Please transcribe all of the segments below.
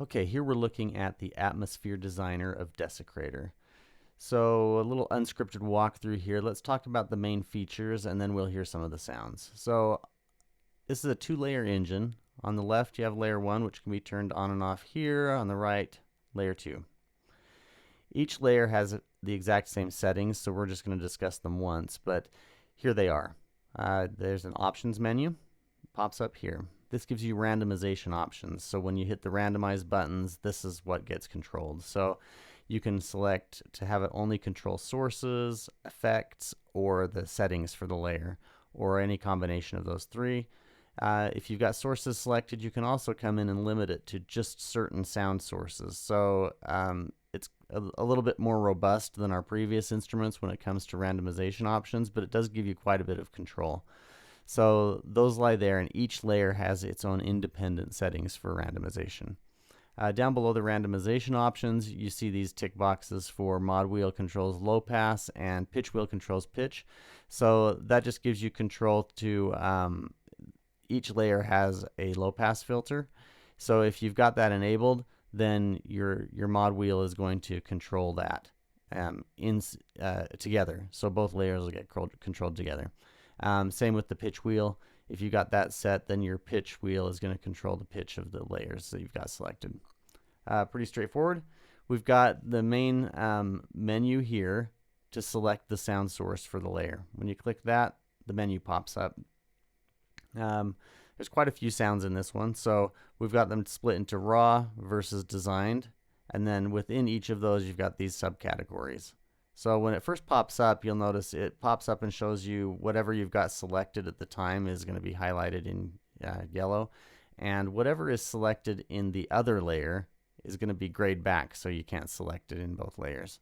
Okay, here we're looking at the Atmosphere Designer of Desecrator. So a little unscripted walkthrough here. Let's talk about the main features and then we'll hear some of the sounds. So this is a two-layer engine. On the left you have layer 1, which can be turned on and off here. On the right, layer 2. Each layer has the exact same settings, so we're just going to discuss them once, but here they are. There's an options menu, pops up here. This gives you randomization options. So when you hit the randomize buttons, this is what gets controlled. So you can select to have it only control sources, effects, or the settings for the layer, or any combination of those three. If you've got sources selected, you can also come in and limit it to just certain sound sources. So it's a little bit more robust than our previous instruments when it comes to randomization options, but it does give you quite a bit of control. So those lie there, and each layer has its own independent settings for randomization. Down below the randomization options, you see these tick boxes for mod wheel controls low pass and pitch wheel controls pitch. So that just gives you control to each layer has a low pass filter. So if you've got that enabled, then your mod wheel is going to control that together. So both layers will get controlled together. Same with the pitch wheel. If you got that set, then your pitch wheel is going to control the pitch of the layers that you've got selected. Pretty straightforward. We've got the main menu here to select the sound source for the layer. When you click that, the menu pops up. There's quite a few sounds in this one, so we've got them split into raw versus designed, and then within each of those you've got these subcategories. So when it first pops up, you'll notice it pops up and shows you whatever you've got selected at the time is going to be highlighted in yellow, and whatever is selected in the other layer is going to be grayed back, so you can't select it in both layers.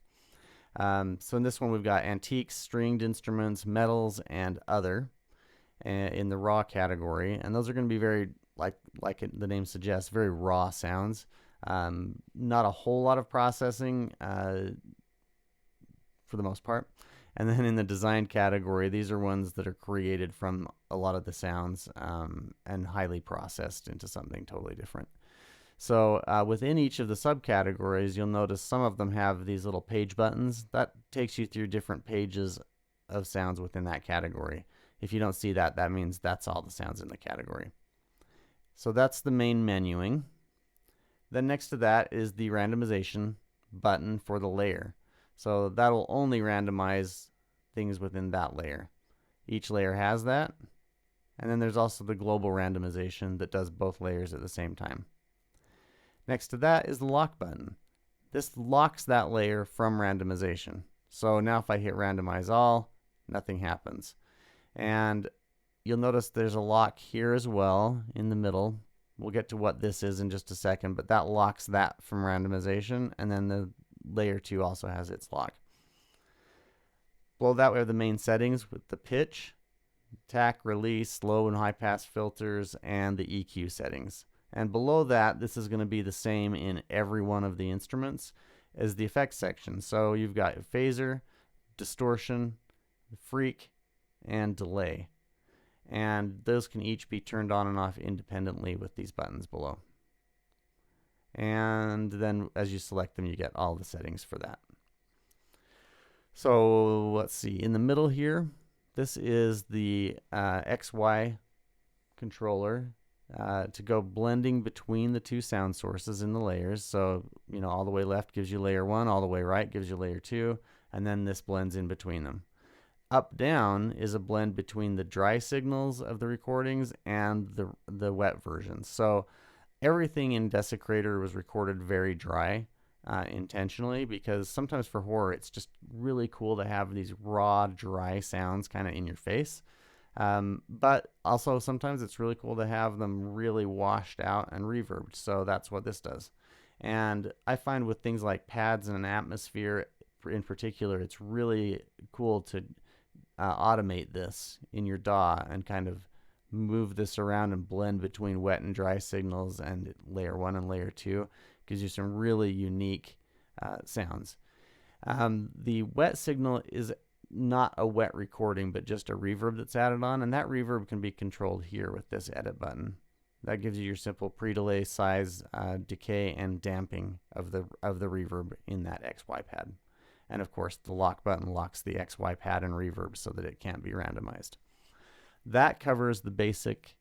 So in this one we've got antiques, stringed instruments, metals, and other in the raw category, and those are going to be very, like the name suggests, very raw sounds. Not a whole lot of processing for the most part. And then in the design category, these are ones that are created from a lot of the sounds and highly processed into something totally different. So within each of the subcategories, you'll notice some of them have these little page buttons. That takes you through different pages of sounds within that category. If you don't see that, that means that's all the sounds in the category. So that's the main menuing. Then next to that is the randomization button for the layer. So that'll only randomize things within that layer. Each layer has that. And then there's also the global randomization that does both layers at the same time. Next to that is the lock button. This locks that layer from randomization. So now if I hit randomize all, nothing happens. And you'll notice there's a lock here as well in the middle. We'll get to what this is in just a second, but that locks that from randomization, and then the layer 2 also has its lock. Below that we have the main settings with the pitch, attack, release, low and high pass filters, and the EQ settings. And below that, this is going to be the same in every one of the instruments as the effects section. So you've got phaser, distortion, freak, and delay. And those can each be turned on and off independently with these buttons below. And then as you select them, you get all the settings for that. So let's see, in the middle here, this is the XY controller to go blending between the two sound sources in the layers. So, you know, all the way left gives you layer 1, all the way right gives you layer 2, and then this blends in between them. Up down is a blend between the dry signals of the recordings and the wet versions. So everything in Desecrator was recorded very dry intentionally, because sometimes for horror it's just really cool to have these raw, dry sounds kind of in your face. But also sometimes it's really cool to have them really washed out and reverbed. So that's what this does. And I find with things like pads and an atmosphere in particular, it's really cool to automate this in your DAW and kind of move this around and blend between wet and dry signals and layer 1 and layer 2. Gives you some really unique sounds. The wet signal is not a wet recording, but just a reverb that's added on, and that reverb can be controlled here with this edit button. That gives you your simple pre-delay, size, decay, and damping of the reverb in that XY pad. And of course, the lock button locks the XY pad and reverb so that it can't be randomized. That covers the basic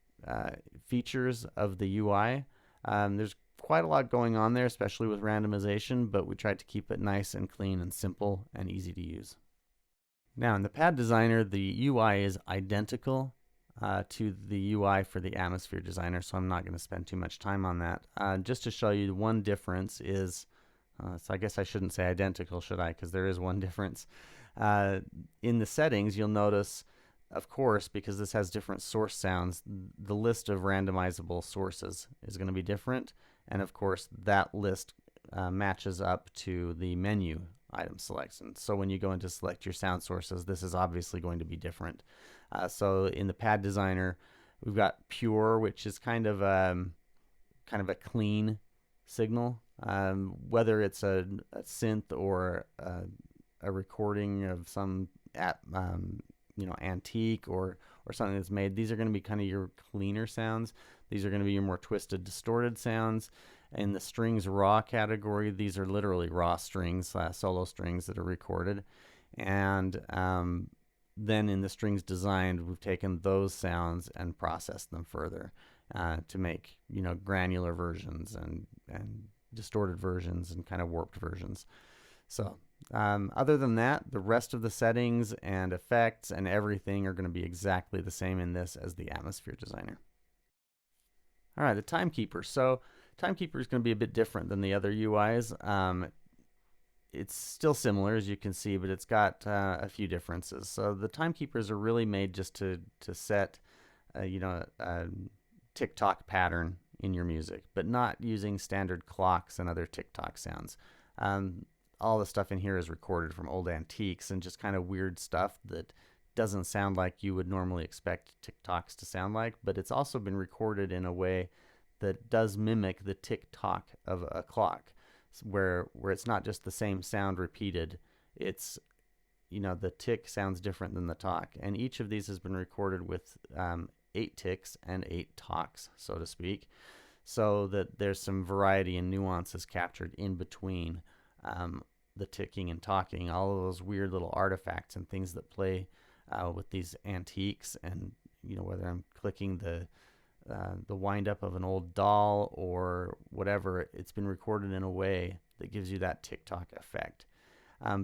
features of the UI. There's quite a lot going on there, especially with randomization, but we tried to keep it nice and clean and simple and easy to use. Now, in the Pad Designer, the UI is identical to the UI for the Atmosphere Designer, so I'm not going to spend too much time on that. Just to show you, one difference is, so I guess I shouldn't say identical, should I? Because there is one difference. In the settings, you'll notice, of course, because this has different source sounds, the list of randomizable sources is going to be different. And of course, that list matches up to the menu item selection. So when you go in to select your sound sources, this is obviously going to be different. So in the Pad Designer, we've got pure, which is kind of a clean signal, whether it's a synth or a recording of some antique or something that's made. These are going to be kind of your cleaner sounds. These are going to be your more twisted, distorted sounds. In the strings raw category, these are literally raw strings, solo strings that are recorded. And then in the strings designed, we've taken those sounds and processed them further to make granular versions and distorted versions and kind of warped versions. So other than that, the rest of the settings and effects and everything are going to be exactly the same in this as the Atmosphere Designer. All right, the Timekeeper. So Timekeeper is going to be a bit different than the other UIs. It's still similar, as you can see, but it's got a few differences. So the Timekeepers are really made just to set, a tick-tock pattern in your music, but not using standard clocks and other tick-tock sounds. All the stuff in here is recorded from old antiques and just kind of weird stuff that doesn't sound like you would normally expect tick-tocks to sound like, but it's also been recorded in a way that does mimic the tick-tock of a clock, where it's not just the same sound repeated. It's, the tick sounds different than the tock. And each of these has been recorded with 8 ticks and 8 tocks, so to speak, so that there's some variety and nuances captured in between the ticking and talking, all of those weird little artifacts and things that play with these antiques. And whether I'm clicking the wind up of an old doll or whatever, it's been recorded in a way that gives you that tick-tock effect.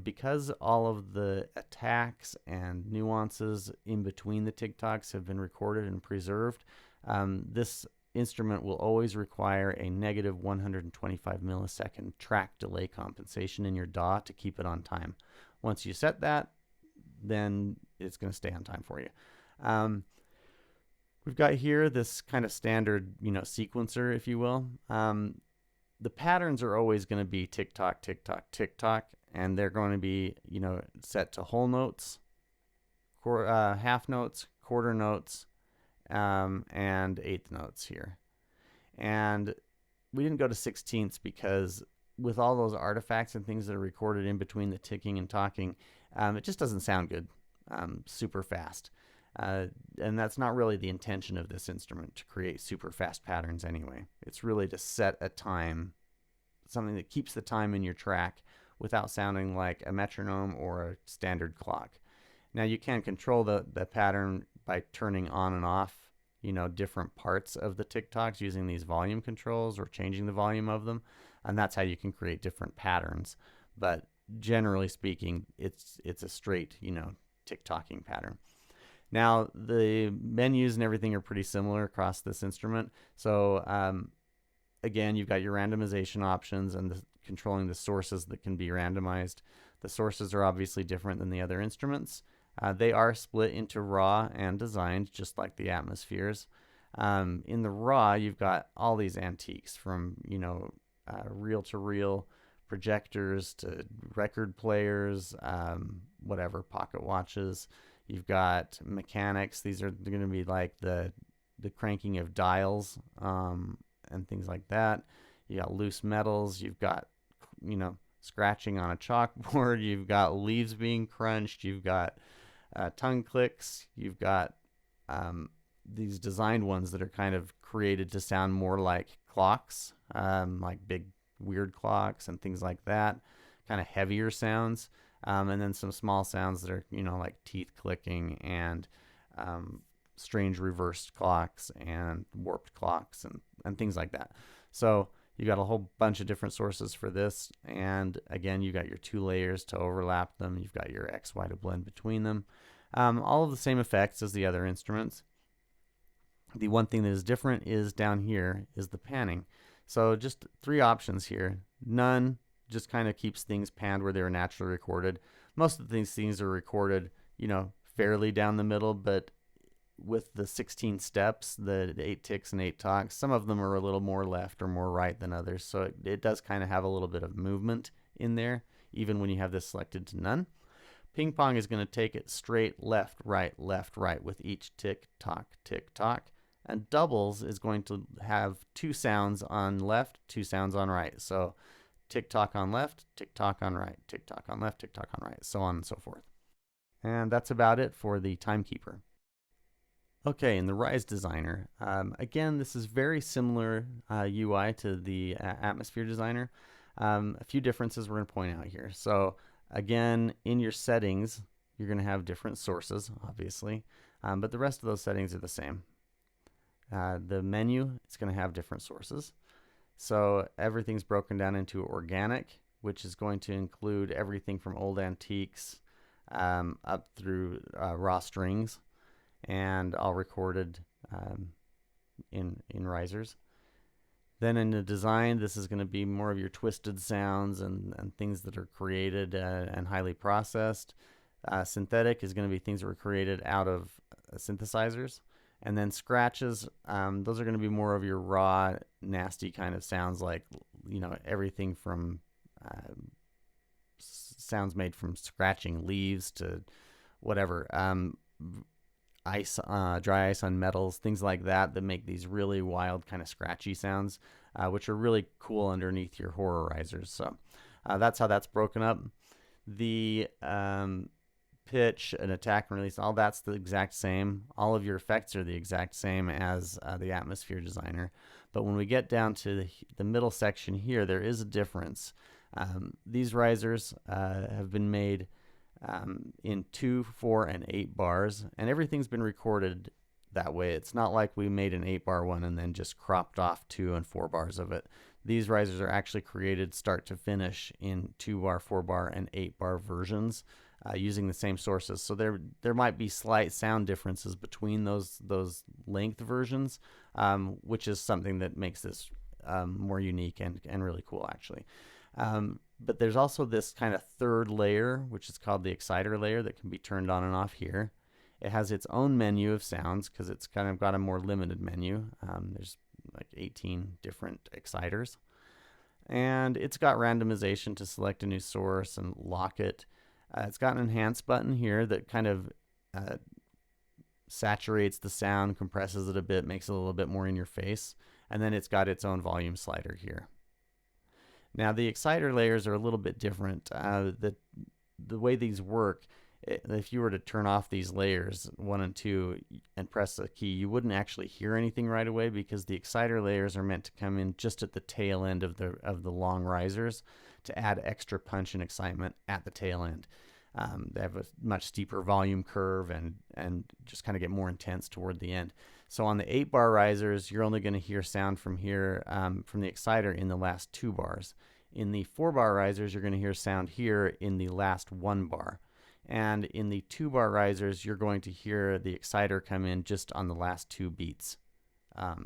Because all of the attacks and nuances in between the tick-tocks have been recorded and preserved, this instrument will always require a negative 125 millisecond track delay compensation in your DAW to keep it on time. Once you set that, then it's going to stay on time for you. We've got here this kind of standard, sequencer, if you will. The patterns are always going to be tick-tock, tick-tock, tick-tock, and they're going to be, set to whole notes, half notes, quarter notes, and eighth notes here. And we didn't go to sixteenths because with all those artifacts and things that are recorded in between the ticking and talking, it just doesn't sound good super fast. And that's not really the intention of this instrument, to create super fast patterns anyway. It's really to set a time, something that keeps the time in your track without sounding like a metronome or a standard clock. Now you can control the pattern by turning on and off, different parts of the tick-tocks using these volume controls or changing the volume of them. And that's how you can create different patterns. But generally speaking, it's a straight, tick-tocking pattern. Now, the menus and everything are pretty similar across this instrument. So, again, you've got your randomization options and controlling the sources that can be randomized. The sources are obviously different than the other instruments. They are split into raw and designed, just like the atmospheres. In the raw, you've got all these antiques from, reel-to-reel projectors to record players, whatever, pocket watches. You've got mechanics. These are going to be like the cranking of dials and things like that. You got loose metals. You've got, scratching on a chalkboard. You've got leaves being crunched. You've got tongue clicks. You've got these designed ones that are kind of created to sound more like clocks, like big weird clocks and things like that, kind of heavier sounds, and then some small sounds that are, you know, like teeth clicking and strange reversed clocks and warped clocks and things like that. So you got a whole bunch of different sources for this, and again, you got your 2 layers to overlap them. You've got your XY to blend between them. All of the same effects as the other instruments. The one thing that is different is down here is the panning. So just 3 options here. None just kind of keeps things panned where they were naturally recorded. Most of these things are recorded, you know, fairly down the middle, but with the 16 steps, the 8 ticks and 8 talks, some of them are a little more left or more right than others. So it does kind of have a little bit of movement in there, even when you have this selected to none. Ping pong is going to take it straight left, right with each tick, talk, tick, talk. And doubles is going to have 2 sounds on left, 2 sounds on right. So tick tock on left, tick tock on right, tick tock on left, tick tock on right, so on and so forth. And that's about it for the Timekeeper. Okay, in the Rise Designer, again, this is very similar UI to the Atmosphere Designer. A few differences we're going to point out here. So again, in your settings, you're going to have different sources, obviously, but the rest of those settings are the same. The menu is going to have different sources. So everything's broken down into organic, which is going to include everything from old antiques up through raw strings, and all recorded in risers. Then in the design, this is going to be more of your twisted sounds and things that are created and highly processed. Synthetic is going to be things that were created out of synthesizers. And then scratches, those are going to be more of your raw, nasty kind of sounds, like, you know, everything from sounds made from scratching leaves to whatever, ice, dry ice on metals, things like that make these really wild kind of scratchy sounds, which are really cool underneath your horror risers. So that's how that's broken up. The pitch and attack and release, all that's the exact same. All of your effects are the exact same as the Atmosphere Designer. But when we get down to the middle section here, there is a difference. These risers have been made in 2, 4, and 8 bars, and everything's been recorded that way. It's not like we made an 8-bar one and then just cropped off 2 and 4 bars of it. These risers are actually created start to finish in 2-bar, 4-bar, and 8-bar versions, using the same sources. So there might be slight sound differences between those length versions, which is something that makes this more unique and really cool, actually. But there's also this kind of third layer, which is called the exciter layer, that can be turned on and off here. It has its own menu of sounds because it's kind of got a more limited menu. There's like 18 different exciters. And it's got randomization to select a new source and lock it. It's got an enhance button here that kind of saturates the sound, compresses it a bit, makes it a little bit more in your face. And then it's got its own volume slider here. Now the exciter layers are a little bit different. The way these work, if you were to turn off these layers 1 and 2 and press a key, you wouldn't actually hear anything right away, because the exciter layers are meant to come in just at the tail end of the long risers to add extra punch and excitement at the tail end. They have a much steeper volume curve and just kind of get more intense toward the end. So on the 8-bar risers, you're only going to hear sound from here, from the exciter, in the last 2 bars. In the 4-bar risers, you're going to hear sound here in the last 1 bar. And in the 2-bar risers, you're going to hear the exciter come in just on the last 2 beats.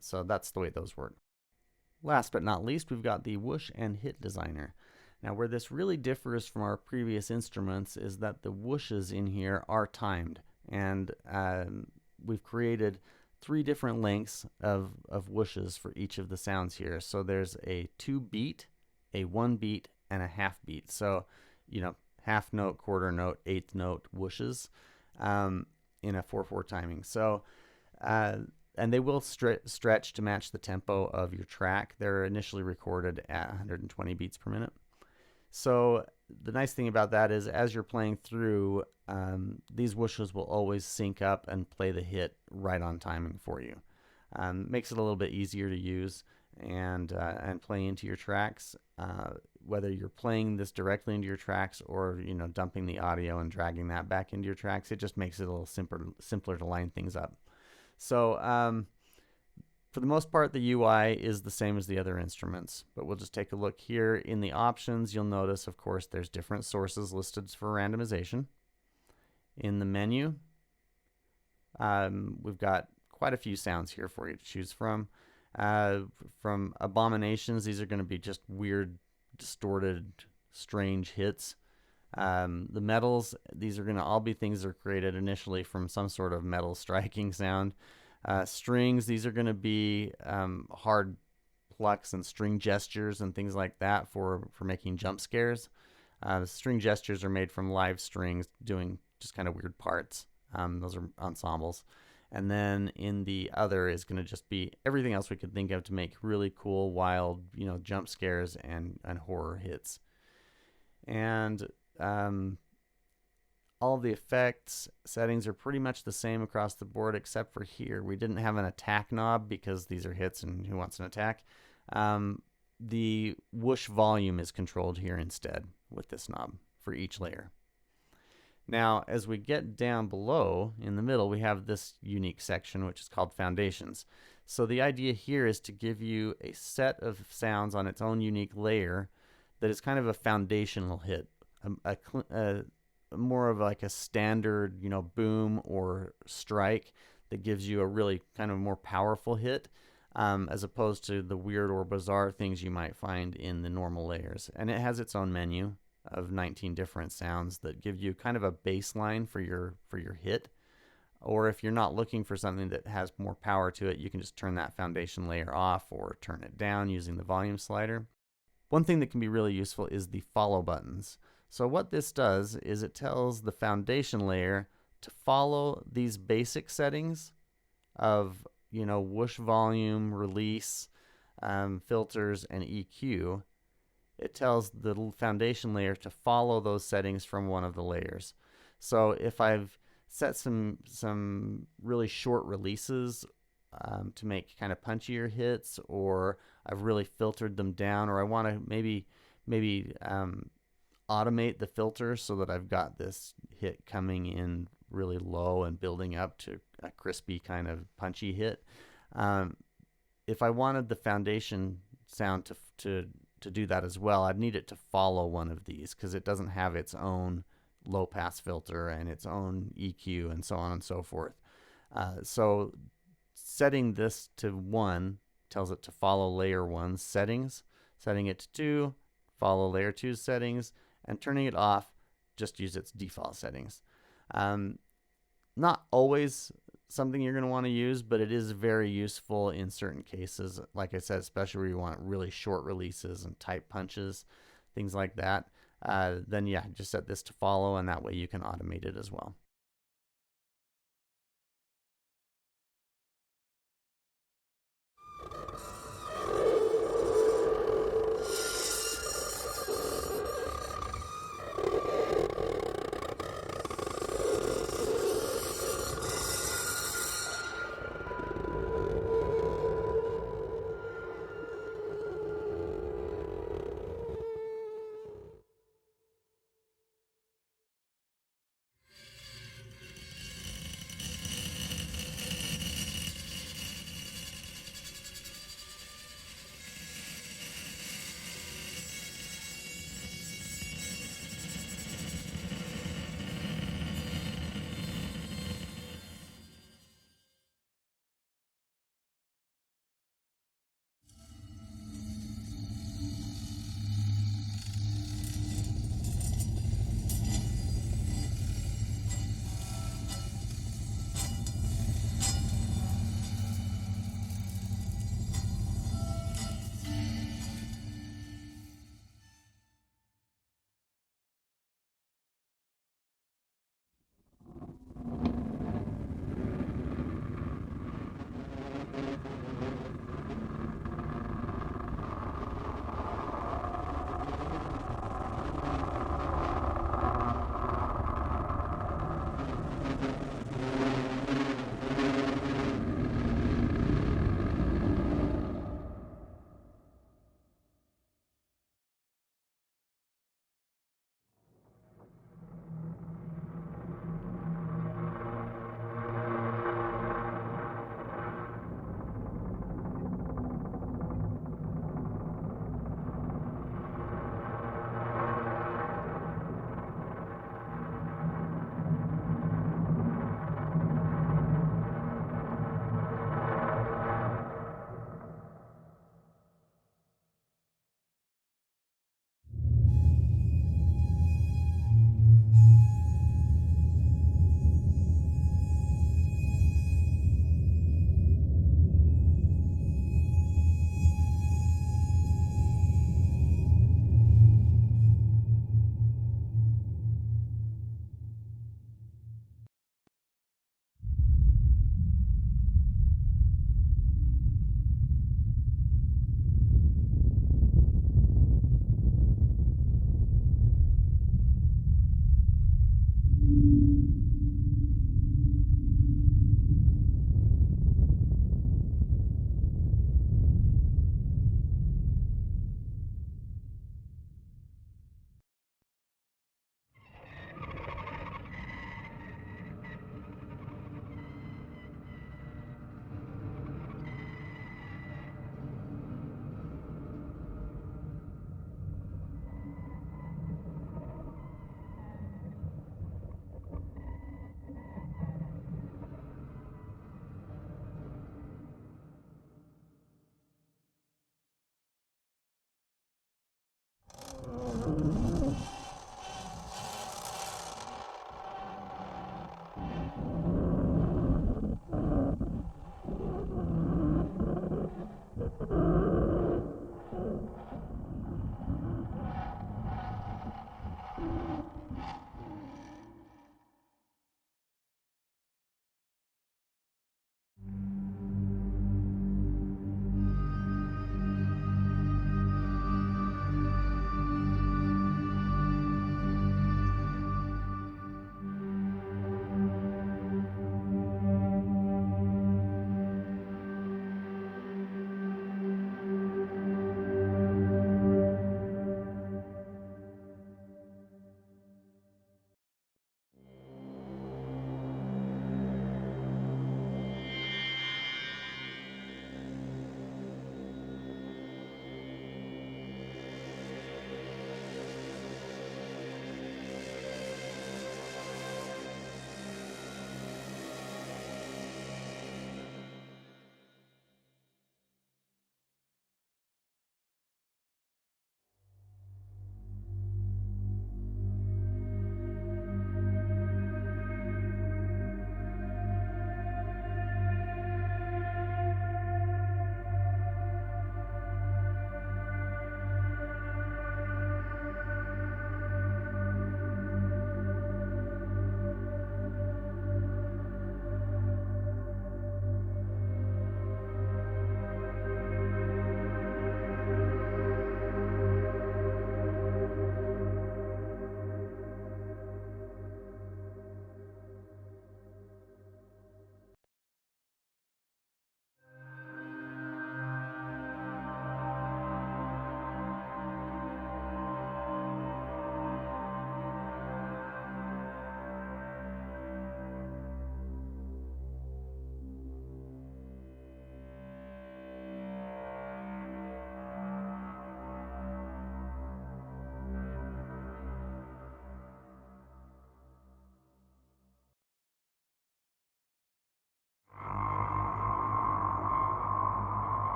So that's the way those work. Last but not least, we've got the Whoosh and Hit Designer. Now, where this really differs from our previous instruments is that the whooshes in here are timed. And we've created 3 different lengths of whooshes for each of the sounds here. So there's a 2-beat, a 1-beat, and a half-beat. So, you know, half note, quarter note, eighth note whooshes in a 4/4 timing. So, and they will stretch to match the tempo of your track. They're initially recorded at 120 beats per minute. So the nice thing about that is as you're playing through, these whooshes will always sync up and play the hit right on timing for you. Makes it a little bit easier to use and play into your tracks. Whether you're playing this directly into your tracks or dumping the audio and dragging that back into your tracks, it just makes it a little simpler to line things up. So for the most part, the UI is the same as the other instruments, but we'll just take a look here. In the options, you'll notice, of course, there's different sources listed for randomization. In the menu, we've got quite a few sounds here for you to choose from. From abominations, these are going to be just weird, distorted, strange hits. The metals, these are going to all be things that are created initially from some sort of metal striking sound. Strings, these are going to be hard plucks and string gestures and things like that for making jump scares. String gestures are made from live strings doing just kind of weird parts. Those are ensembles. And then in the other is going to just be everything else we could think of to make really cool, wild, jump scares and horror hits. And all of the effects settings are pretty much the same across the board, except for here. We didn't have an attack knob because these are hits and who wants an attack? The whoosh volume is controlled here instead with this knob for each layer. Now, as we get down below in the middle, we have this unique section, which is called Foundations. So the idea here is to give you a set of sounds on its own unique layer that is kind of a foundational hit, more of like a standard, boom or strike that gives you a really kind of more powerful hit, as opposed to the weird or bizarre things you might find in the normal layers. And it has its own menu of 19 different sounds that give you kind of a baseline for your hit. Or if you're not looking for something that has more power to it, you can just turn that foundation layer off or turn it down using the volume slider. One thing that can be really useful is the follow buttons. So what this does is it tells the foundation layer to follow these basic settings of, whoosh volume, release, filters, and EQ. It tells the foundation layer to follow those settings from one of the layers. So if I've set some really short releases to make kind of punchier hits, or I've really filtered them down, or I want to maybe automate the filter so that I've got this hit coming in really low and building up to a crispy kind of punchy hit. If I wanted the foundation sound to do that as well, I'd need it to follow one of these because it doesn't have its own low pass filter and its own EQ and so on and so forth. So setting this to 1 tells it to follow layer 1's settings, setting it to 2, follow layer 2's settings, and turning it off, just use its default settings. Not always something you're going to want to use, but it is very useful in certain cases. Like I said, especially where you want really short releases and tight punches, things like that. Then yeah, just set this to follow, and that way you can automate it as well.